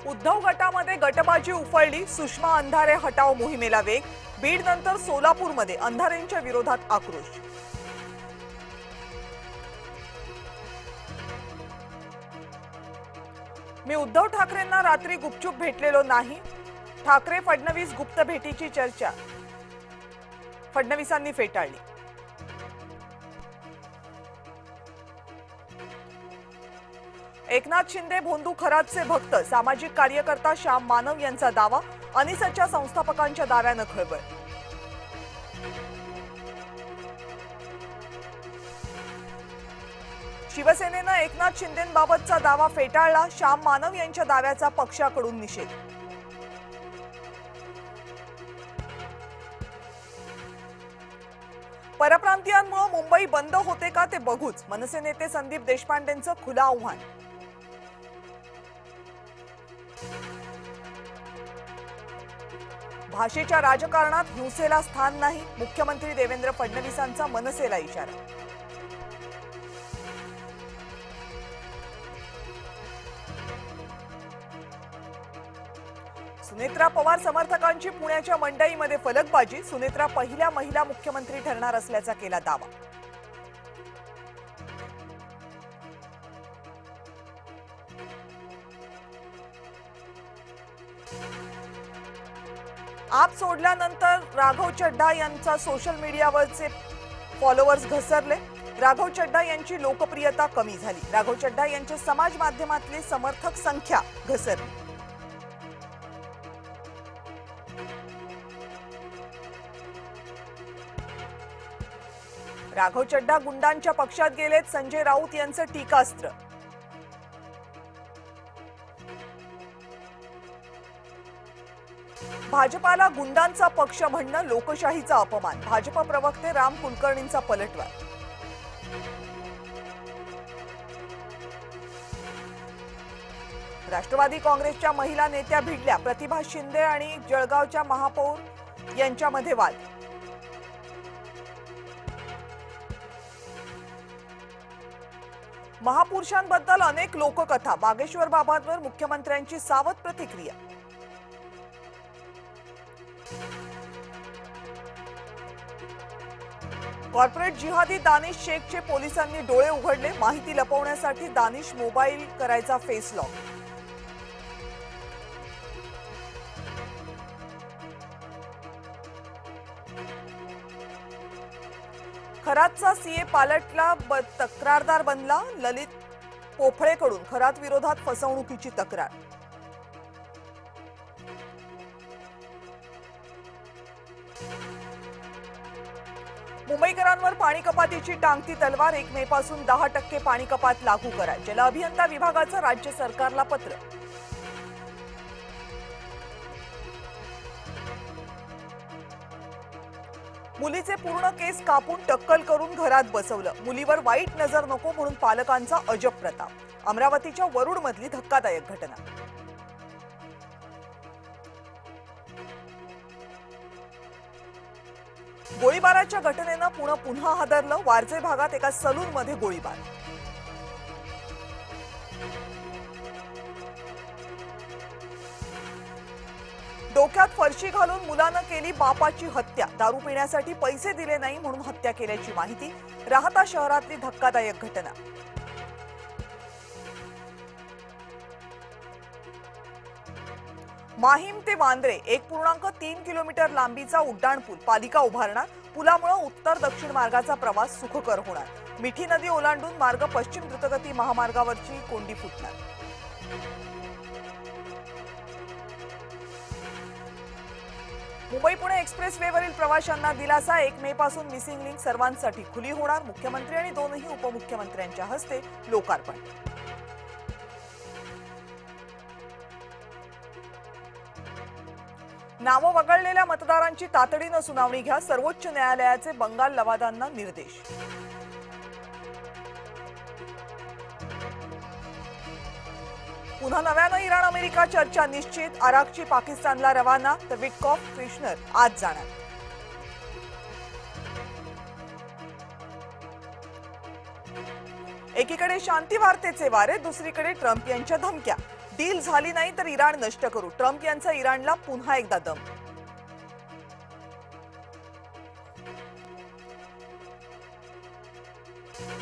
उद्धव गटामध्ये गटबाजी उफाळली, सुषमा अंधारे हटाव मोहिमेला वेग। बीड नंतर सोलापूरमध्ये अंधारेंच्या विरोधात आक्रोश। मी उद्धव ठाकरेंना रात्री गुपचूप भेटलेलो नाही, ठाकरे फडणवीस गुप्त भेटीची चर्चा फडणवीसांनी फेटाळली। एकनाथ शिंदे भोंदू खरातचे भक्त, सामाजिक कार्यकर्ता श्याम मानव यांचा दावा, अनिसच्या संस्थापकांच्या दाव्यानं खळबळ। शिवसेनेनं एकनाथ शिंदेंबाबतचा दावा फेटाळला, श्याम मानव यांच्या दाव्याचा पक्षाकडून निषेध। परप्रांतीयांमुळे मुंबई बंद होते का ते बघूच, मनसे नेते संदीप देशपांडेंचं खुलं आव्हान। भाषेच्या राजकारणात हिंसेला स्थान नाही, मुख्यमंत्री देवेंद्र फडणवीसांचा मनसेला इशारा। सुनेत्रा पवार समर्थकांची पुण्याच्या मंडईमध्ये फलकबाजी, सुनेत्रा पहिल्या महिला मुख्यमंत्री ठरणार असल्याचा केला दावा। आप सोडल्यानंतर राघव चड्ढा यांचा सोशल मीडियावरचे फॉलोअर्स घसरले, राघव चड्ढा यांची लोकप्रियता कमी झाली, राघव चड्ढा यांच्या समाज माध्यमातली समर्थक संख्या घसरली। राघव चड्ढा गुंडांच्या पक्षात गेलेत, संजय राऊत यांचं टीकास्त्र। भाजपाला गुंडांचा पक्ष म्हणणं लोकशाहीचा अपमान, भाजप प्रवक्ते राम कुलकर्णींचा पलटवार। राष्ट्रवादी काँग्रेसच्या महिला नेत्या भिडल्या, प्रतिभा शिंदे आणि जळगावच्या महापौर यांच्यामध्ये वाद। महापुरुषांबद्दल अनेक लोककथा, बागेश्वर बाबांवर मुख्यमंत्र्यांची सावध प्रतिक्रिया। कॉर्पोरेट जिहादी दानिश शेखचे पोलिसांनी डोळे उघडले, माहिती लपवण्यासाठी दानिश मोबाईल करायचा फेस लॉक। खरातचा सीए पालटला, तक्रारदार बनला, ललित पोफळेकडून खरात विरोधात फसवणुकीची तक्रार। मुंबईकरांवर पाणी कपातीची टांगती तलवार, 1 मे पासून 10% पाणी कपात लागू करा, जल अभियंता विभागाचं राज्य सरकारला पत्र। मुलीचे पूर्ण केस कापून टक्कल करून घरात बसवलं, मुलीवर वाईट नजर नको म्हणून पालकांचा अजब प्रताप। अमरावतीच्या वरुडमधली धक्कादायक घटना। गोळीबाराच्या घटनेनं पुणे पुन्हा हादरलं, वारजे भागात एका सलूनमध्ये गोळीबार। डोक्यात फरशी घालून मुलानं केली बापाची हत्या, दारू पिण्यासाठी पैसे दिले नाही म्हणून हत्या केल्याची माहिती, राहता शहरातली धक्कादायक घटना। माहीम ते वांद्रे 1.3 किलोमीटर लांबीचा उड्डाणपूल पालिका उभारणार, पुलामुळे उत्तर दक्षिण मार्गाचा प्रवास सुखकर होणार, मिठी नदी ओलांडून मार्ग पश्चिम द्रुतगती महामार्गावरची कोंडी फुटणार। मुंबई पुणे एक्सप्रेसवेवरील प्रवाशांना दिलासा, 1 मे पासून मिसिंग लिंक सर्वांसाठी खुली होणार, मुख्यमंत्री आणि दोनही उपमुख्यमंत्र्यांच्या हस्ते लोकार्पण। नावं वगळलेल्या मतदारांची तातडीनं सुनावणी घ्या, सर्वोच्च न्यायालयाचे बंगाल लवादांना निर्देश। पुन्हा नव्यानं इराण अमेरिका चर्चा निश्चित, अराकची पाकिस्तानला रवाना, तर विटकॉफ कृष्णर आज जाणार। एकीकडे शांती वार्तेचे वारे, दुसरीकडे ट्रम्प यांच्या धमक्या, डील झाली नाही तर इराण नष्ट करू, ट्रम्प यांचा इराणला पुन्हा एकदा दम.